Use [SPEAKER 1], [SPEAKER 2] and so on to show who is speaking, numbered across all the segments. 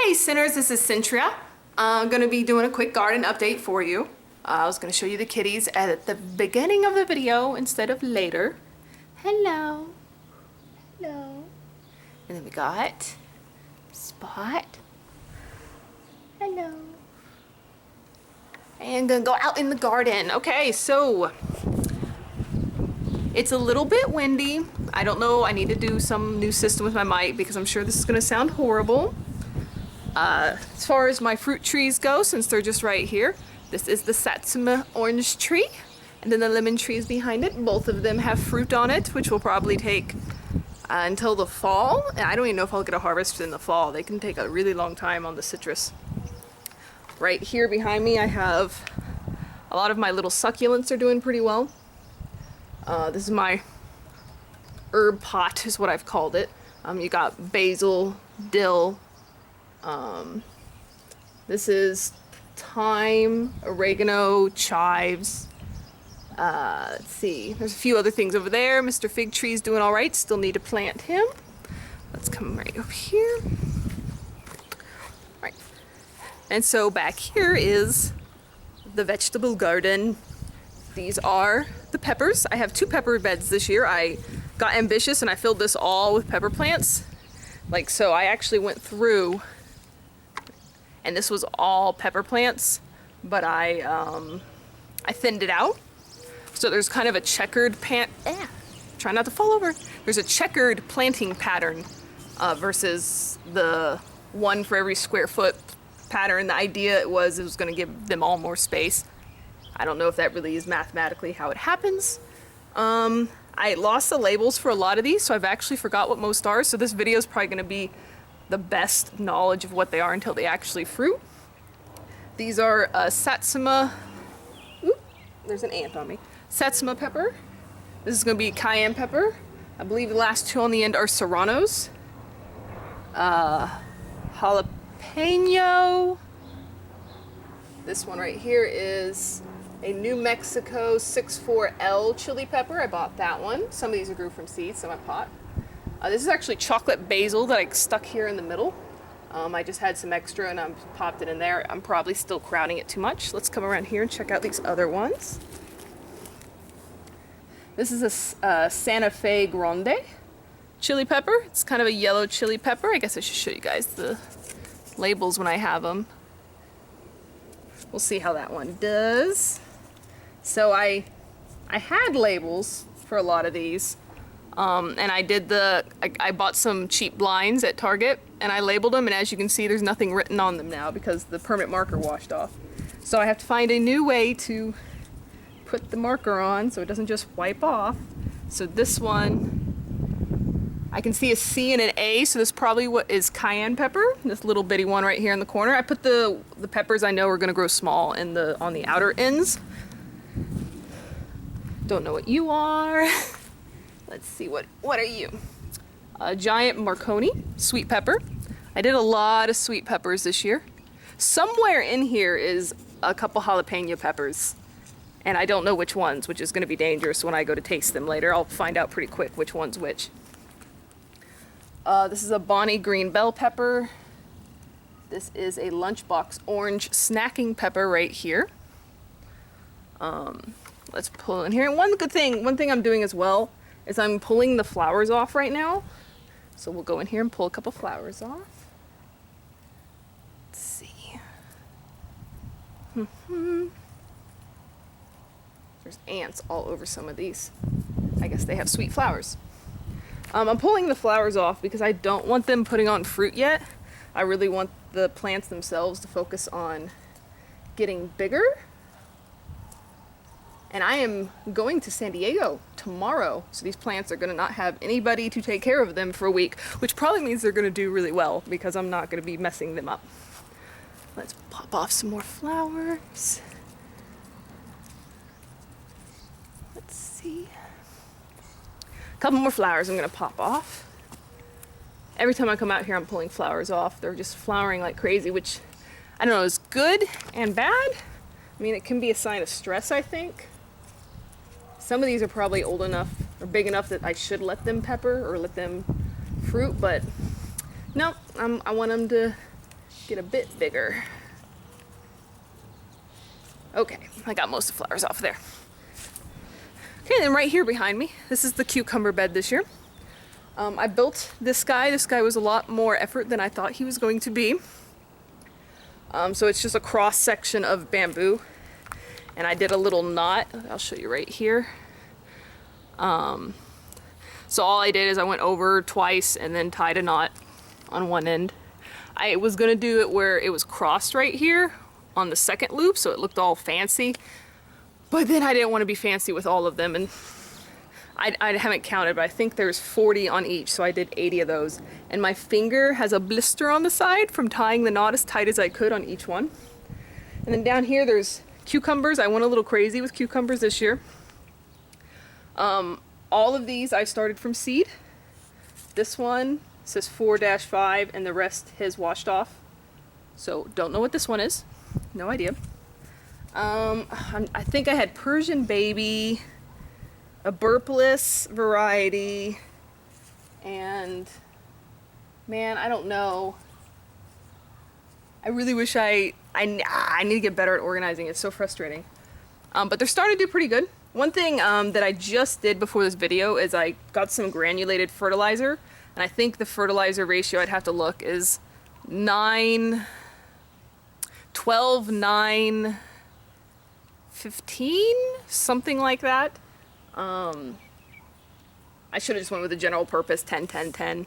[SPEAKER 1] Hey Sinners, this is Cynthia. I'm going to be doing a quick garden update for you. I was going to show you the kitties at the beginning of the video instead of later. Hello. Hello. And then we got Spot. Hello. And gonna go out in the garden. Okay, so it's a little bit windy. I don't know, I need to do some new system with my mic because I'm sure this is gonna sound horrible. As far as my fruit trees go, since they're just right here, this is the Satsuma orange tree, and then the lemon tree is behind it. Both of them have fruit on it, which will probably take until the fall. And I don't even know if I'll get a harvest in the fall. They can take a really long time on the citrus. Right here behind me, I have a lot of my little succulents are doing pretty well. This is my herb pot, is what I've called it. You got basil, dill. This is thyme, oregano, chives. Let's see, there's a few other things over there. Mr. Fig Tree's doing all right, still need to plant him. Let's come right over here. All right. And so back here is the vegetable garden. These are the peppers. I have 2 pepper beds this year. I got ambitious and I filled this all with pepper plants. Like so, I actually went through and this was all pepper plants, but I thinned it out. So there's kind of a checkered try not to fall over. There's a checkered planting pattern versus the one for every square foot pattern. The idea was it was going to give them all more space. I don't know if that really is mathematically how it happens. I lost the labels for a lot of these, so I've actually forgot what most are. So this video is probably going to be the best knowledge of what they are until they actually fruit. These are Satsuma. Oop, there's an ant on me. Satsuma pepper. This is going to be cayenne pepper. I believe the last 2 on the end are serranos. Jalapeno. This one right here is a New Mexico 64L chili pepper. I bought that one. Some of these grew from seeds in my pot. This is actually chocolate basil that I stuck here in the middle. I just had some extra and I popped it in there. I'm probably still crowding it too much. Let's come around here and check out these other ones. This is a Santa Fe Grande chili pepper. It's kind of a yellow chili pepper. I guess I should show you guys the labels when I have them. We'll see how that one does. So I had labels for a lot of these. And I bought some cheap blinds at Target and I labeled them, and as you can see there's nothing written on them now because the permanent marker washed off. So I have to find a new way to put the marker on so it doesn't just wipe off. So this one, I can see a C and an A, so this probably what is cayenne pepper, this little bitty one right here in the corner. I put the peppers I know are gonna grow small on the outer ends. Don't know what you are. Let's see, what are you? A giant Marconi sweet pepper. I did a lot of sweet peppers this year. Somewhere in here is a couple jalapeno peppers, and I don't know which ones, which is going to be dangerous when I go to taste them later. I'll find out pretty quick which one's which. This is a Bonnie green bell pepper. This is a lunchbox orange snacking pepper right here. Let's pull in here. And one thing I'm doing as well is I'm pulling the flowers off right now. So we'll go in here and pull a couple flowers off. Let's see. There's ants all over some of these. I guess they have sweet flowers. I'm pulling the flowers off because I don't want them putting on fruit yet. I really want the plants themselves to focus on getting bigger. And I am going to San Diego tomorrow, so these plants are going to not have anybody to take care of them for a week, which probably means they're going to do really well because I'm not going to be messing them up. Let's pop off some more flowers. Let's see. A couple more flowers I'm going to pop off. Every time I come out here, I'm pulling flowers off. They're just flowering like crazy, which I don't know is good and bad. I mean, it can be a sign of stress, I think. Some of these are probably old enough or big enough that I should let them pepper or let them fruit, but no, I want them to get a bit bigger. Okay, I got most of the flowers off there. Okay, then right here behind me, this is the cucumber bed this year. I built this guy. This guy was a lot more effort than I thought he was going to be. So it's just a cross section of bamboo, and I did a little knot. I'll show you right here. So all I did is I went over twice and then tied a knot on one end. I was gonna do it where it was crossed right here on the second loop, so it looked all fancy. But then I didn't want to be fancy with all of them, and I haven't counted, but I think there's 40 on each, so I did 80 of those. And my finger has a blister on the side from tying the knot as tight as I could on each one. And then down here there's cucumbers. I went a little crazy with cucumbers this year. All of these I started from seed. This one says 4-5 and the rest has washed off. So don't know what this one is. No idea. I think I had Persian Baby, a burpless variety, and man, I don't know. I really wish I need to get better at organizing. It's so frustrating. But they're starting to do pretty good. One thing that I just did before this video is I got some granulated fertilizer, and I think the fertilizer ratio, I'd have to look, is 12, 9, 15, something like that. I should have just went with the general purpose 10, 10, 10.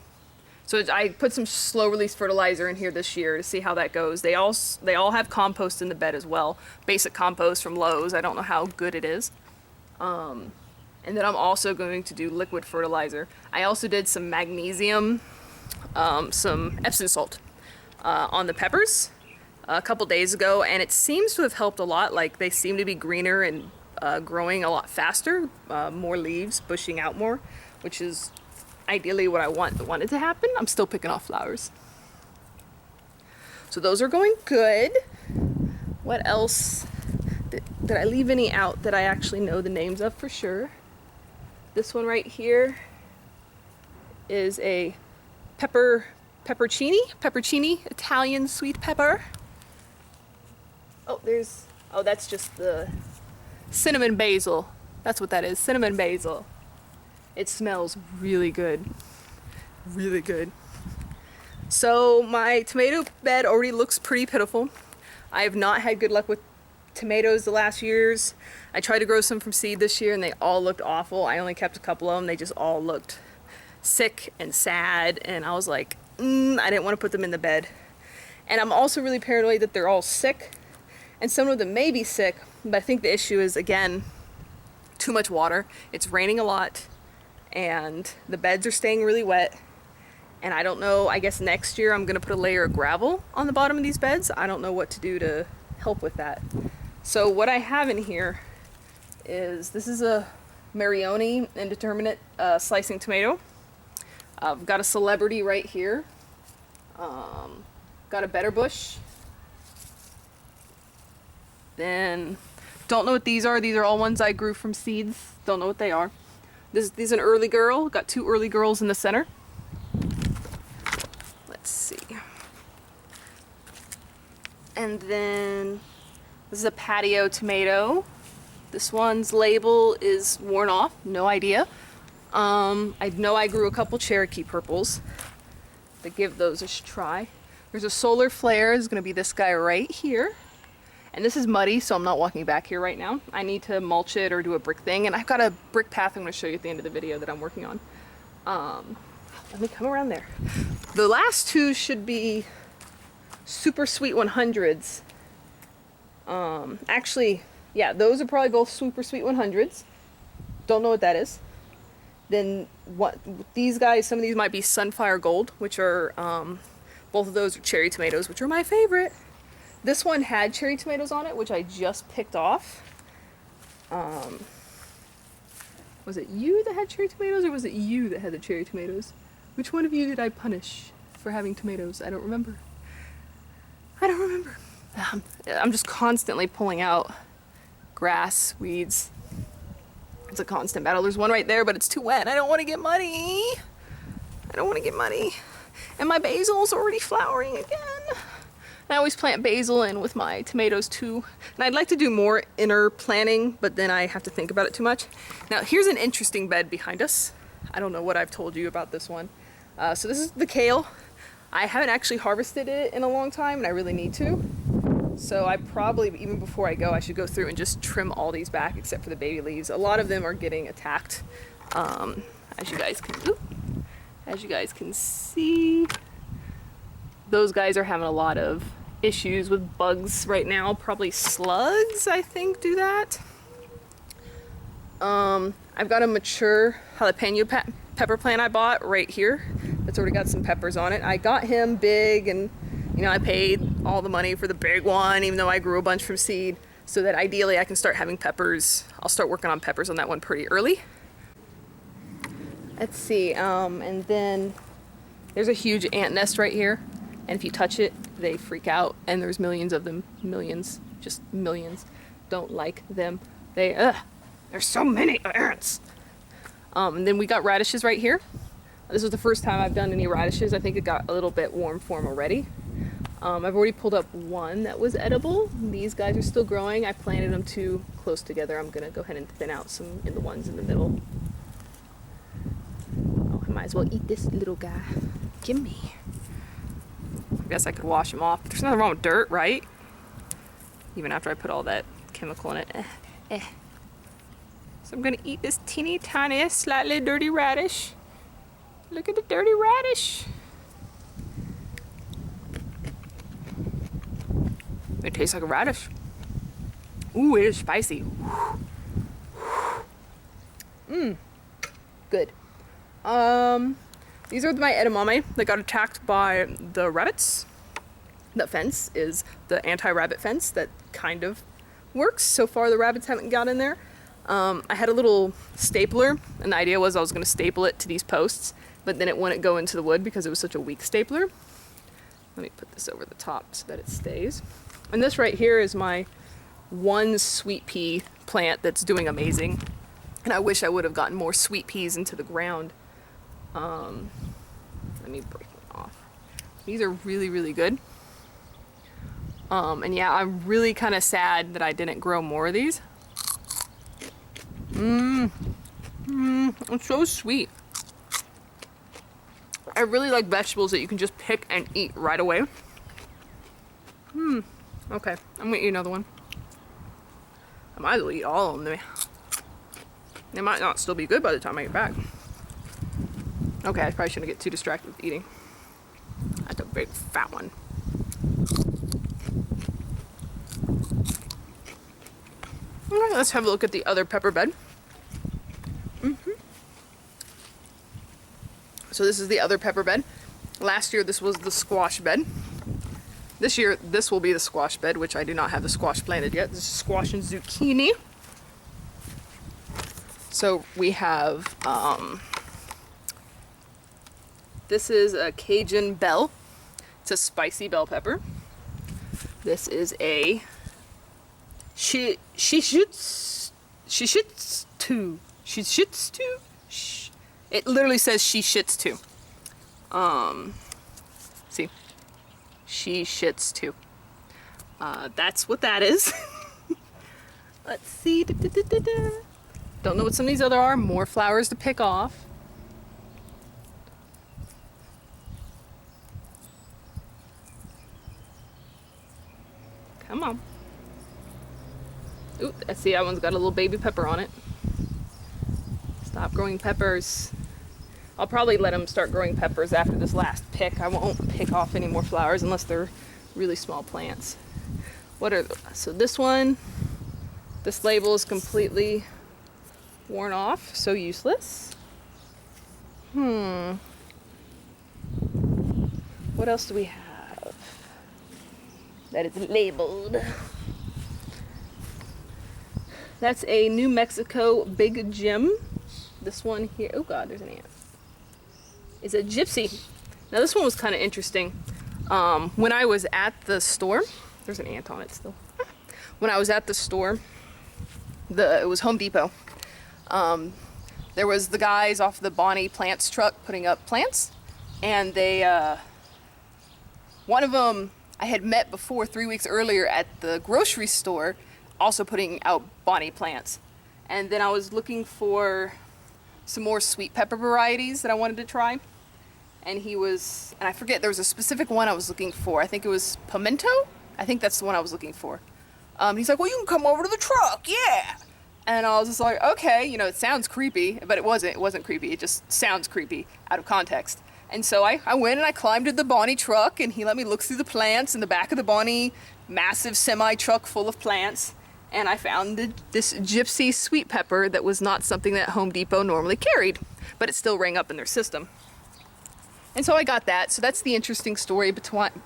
[SPEAKER 1] So I put some slow release fertilizer in here this year to see how that goes. They all have compost in the bed as well. Basic compost from Lowe's. I don't know how good it is. And then I'm also going to do liquid fertilizer. I also did some magnesium, some Epsom salt on the peppers a couple days ago, and it seems to have helped a lot. Like, they seem to be greener and growing a lot faster, more leaves, bushing out more, which is ideally what I wanted to happen. I'm still picking off flowers. So those are going good. What else? Did I leave any out that I actually know the names of for sure? This one right here is a peppercini, Italian sweet pepper. Oh, that's just the cinnamon basil. That's what that is, cinnamon basil. It smells really good, really good. So my tomato bed already looks pretty pitiful. I have not had good luck with tomatoes the last years. I tried to grow some from seed this year and they all looked awful. I only kept a couple of them. They just all looked sick and sad, and I was like, I didn't want to put them in the bed. And I'm also really paranoid that they're all sick, and some of them may be sick, but I think the issue is, again, too much water. It's raining a lot and the beds are staying really wet, and I don't know, I guess next year I'm gonna put a layer of gravel on the bottom of these beds. I don't know what to do to help with that. So what I have in here is, this is a Marioni indeterminate slicing tomato. I've got a Celebrity right here. Got a Better Bush. Then, don't know what these are. These are all ones I grew from seeds. Don't know what they are. This is an Early Girl. Got two Early Girls in the center. Let's see. And then this is a patio tomato. This one's label is worn off. No idea. I know I grew a couple Cherokee purples, but give those a try. There's a solar flare. Is going to be this guy right here. And this is muddy, so I'm not walking back here right now. I need to mulch it or do a brick thing. And I've got a brick path I'm going to show you at the end of the video that I'm working on. Let me come around there. The last two should be Super Sweet 100s. Actually, yeah, those are probably both Super Sweet 100s. Don't know what that is. Then what these guys, some of these might be Sunfire Gold, which are, both of those are cherry tomatoes, which are my favorite. This one had cherry tomatoes on it, which I just picked off. Was it you that had cherry tomatoes, or was it you that had the cherry tomatoes? Which one of you did I punish for having tomatoes? I don't remember. I don't remember. I'm just constantly pulling out grass, weeds. It's a constant battle. There's one right there, but it's too wet. I don't want to get muddy. I don't want to get muddy. And my basil's already flowering again. I always plant basil in with my tomatoes too. And I'd like to do more inner planting, but then I have to think about it too much. Now here's an interesting bed behind us. I don't know what I've told you about this one. So this is the kale. I haven't actually harvested it in a long time and I really need to. So I probably, even before I go, I should go through and just trim all these back except for the baby leaves. A lot of them are getting attacked. As you guys can see, those guys are having a lot of issues with bugs right now. Probably slugs, I think, do that. I've got a mature jalapeno pepper plant I bought right here. It's already got some peppers on it. I got him big, and you know, I paid all the money for the big one, even though I grew a bunch from seed, so that ideally I can start having peppers. I'll start working on peppers on that one pretty early. Let's see, and then there's a huge ant nest right here, and if you touch it, they freak out, and there's millions of them. Millions, just millions. Don't like them. There's so many ants. And then we got radishes right here. This was the first time I've done any radishes. I think it got a little bit warm for them already. I've already pulled up one that was edible. These guys are still growing. I planted them too close together. I'm gonna go ahead and thin out some in the ones in the middle. Oh, I might as well eat this little guy. Gimme. I guess I could wash them off. But there's nothing wrong with dirt, right? Even after I put all that chemical in it. So I'm gonna eat this teeny tiny, slightly dirty radish. Look at the dirty radish. It tastes like a radish. Ooh, it is spicy. Mmm, good. These are my edamame that got attacked by the rabbits. The fence is the anti-rabbit fence that kind of works. So far the rabbits haven't got in there. I had a little stapler, and the idea was I was going to staple it to these posts, but then it wouldn't go into the wood because it was such a weak stapler. Let me put this over the top so that it stays. And this right here is my one sweet pea plant that's doing amazing. And I wish I would have gotten more sweet peas into the ground. Let me break them off. These are really, really good. And yeah, I'm really kind of sad that I didn't grow more of these. It's so sweet. I really like vegetables that you can just pick and eat right away. Okay, I'm gonna eat another one. I might as well eat all of them. They might not still be good by the time I get back. Okay, I probably shouldn't get too distracted with eating. That's a big fat one. Alright, let's have a look at the other pepper bed. So this is the other pepper bed. Last year this was the squash bed. This year this will be the squash bed, which I do not have the squash planted yet. This is squash and zucchini. So we have, this is a Cajun bell. It's a spicy bell pepper. This is a shishitsu. It literally says she shits too. See, she shits too. That's what that is. Let's see. Don't know what some of these other are. More flowers to pick off. Come on. Ooh, I see that one's got a little baby pepper on it. Stop growing peppers. I'll probably let them start growing peppers after this last pick. I won't pick off any more flowers unless they're really small plants. What are so this one, this label is completely worn off, so useless. What else do we have that is labeled? That's a New Mexico Big Jim. This one here, oh god, there's an ant. Is a gypsy. Now this one was kind of interesting. When I was at the store, there's an ant on it still. When I was at the store, it was Home Depot. There was the guys off the Bonnie Plants truck putting up plants, and they, one of them, I had met before 3 weeks earlier at the grocery store, also putting out Bonnie plants. And then I was looking for some more sweet pepper varieties that I wanted to try. And I forget, there was a specific one I was looking for. I think it was pimento? I think that's the one I was looking for. He's like, well, you can come over to the truck, yeah. And I was just like, okay, you know, it sounds creepy, but it wasn't creepy. It just sounds creepy out of context. And so I went and I climbed to the Bonnie truck, and he let me look through the plants in the back of the Bonnie massive semi truck full of plants. And I found this gypsy sweet pepper that was not something that Home Depot normally carried, but it still rang up in their system. And so I got that. So that's the interesting story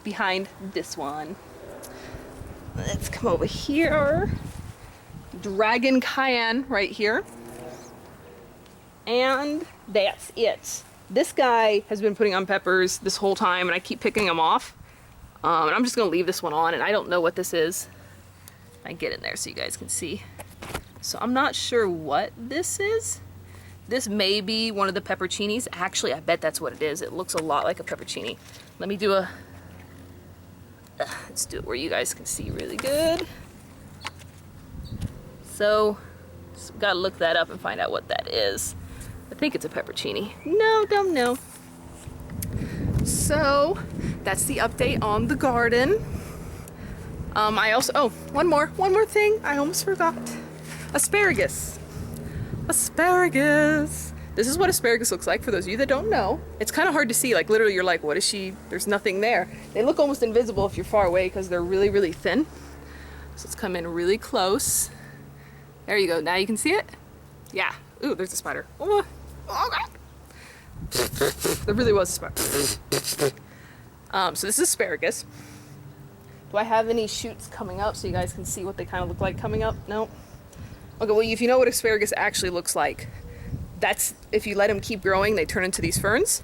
[SPEAKER 1] behind this one. Let's come over here. Dragon Cayenne right here. And that's it. This guy has been putting on peppers this whole time, and I keep picking them off. And I'm just gonna leave this one on, and I don't know what this is. I get in there so you guys can see. So I'm not sure what this is. This may be one of the pepperoncinis. Actually, I bet that's what it is. It looks a lot like a pepperoni. Let me do let's do it where you guys can see really good. So, just gotta look that up and find out what that is. I think it's a pepperoni. No, don't know. So, that's the update on the garden. I also, one more thing I almost forgot. Asparagus. Asparagus. This is what asparagus looks like for those of you that don't know. It's kind of hard to see, like literally you're like, what is she? There's nothing there. They look almost invisible if you're far away because they're really, really thin. So let's come in really close. There you go, now you can see it? Yeah, ooh, there's a spider. Oh God. There really was a spider. So this is asparagus. Do I have any shoots coming up so you guys can see what they kind of look like coming up? No? Okay, well, if you know what asparagus actually looks like, that's, if you let them keep growing, they turn into these ferns.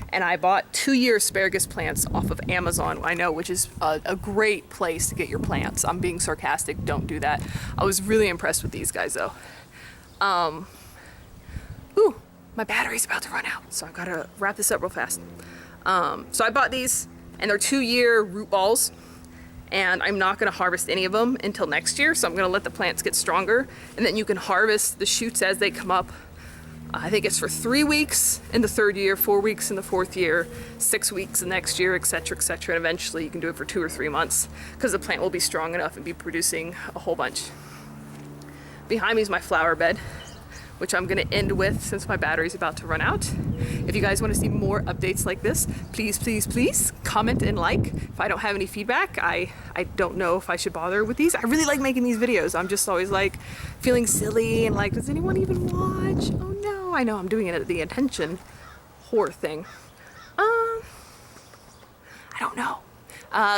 [SPEAKER 1] And I bought 2-year asparagus plants off of Amazon, I know, which is a great place to get your plants. I'm being sarcastic, don't do that. I was really impressed with these guys though. Ooh, my battery's about to run out, so I've gotta wrap this up real fast. So I bought these, and they're 2-year root balls. And I'm not going to harvest any of them until next year, so I'm going to let the plants get stronger, and then you can harvest the shoots as they come up. I think it's for 3 weeks in the 3rd year, 4 weeks in the 4th year, 6 weeks the next year, etc., etc. And eventually you can do it for 2 or 3 months because the plant will be strong enough and be producing a whole bunch. Behind me is my flower bed, which I'm going to end with since my battery's about to run out. If you guys want to see more updates like this, please, please, please comment and like. If I don't have any feedback, I don't know if I should bother with these. I really like making these videos. I'm just always like feeling silly and like, does anyone even watch? Oh no, I know I'm doing it at the attention whore thing. I don't know.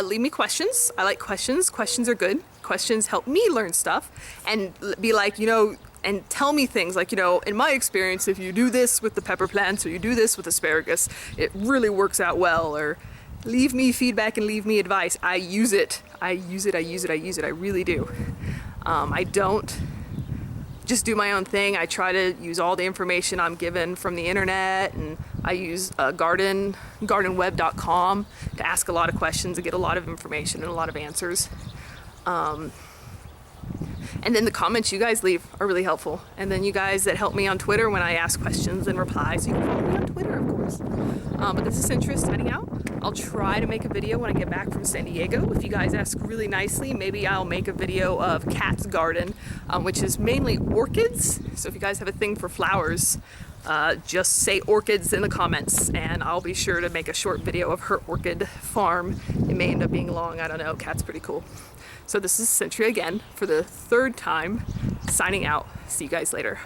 [SPEAKER 1] Leave me questions. I like questions. Questions are good. Questions help me learn stuff and be like, you know, and tell me things like, you know, in my experience, if you do this with the pepper plants or you do this with asparagus, it really works out well. Or leave me feedback and leave me advice. I use it. I really do. I don't just do my own thing. I try to use all the information I'm given from the internet, and I use gardenweb.com to ask a lot of questions and get a lot of information and a lot of answers. And then the comments you guys leave are really helpful. And then you guys that help me on Twitter when I ask questions and reply, so you can follow me on Twitter, of course. But this is Centra signing out. I'll try to make a video when I get back from San Diego. If you guys ask really nicely, maybe I'll make a video of Kat's garden, which is mainly orchids. So if you guys have a thing for flowers, just say orchids in the comments, and I'll be sure to make a short video of her orchid farm. It may end up being long, I don't know. Kat's pretty cool. So this is Centra again for the 3rd time, signing out. See you guys later.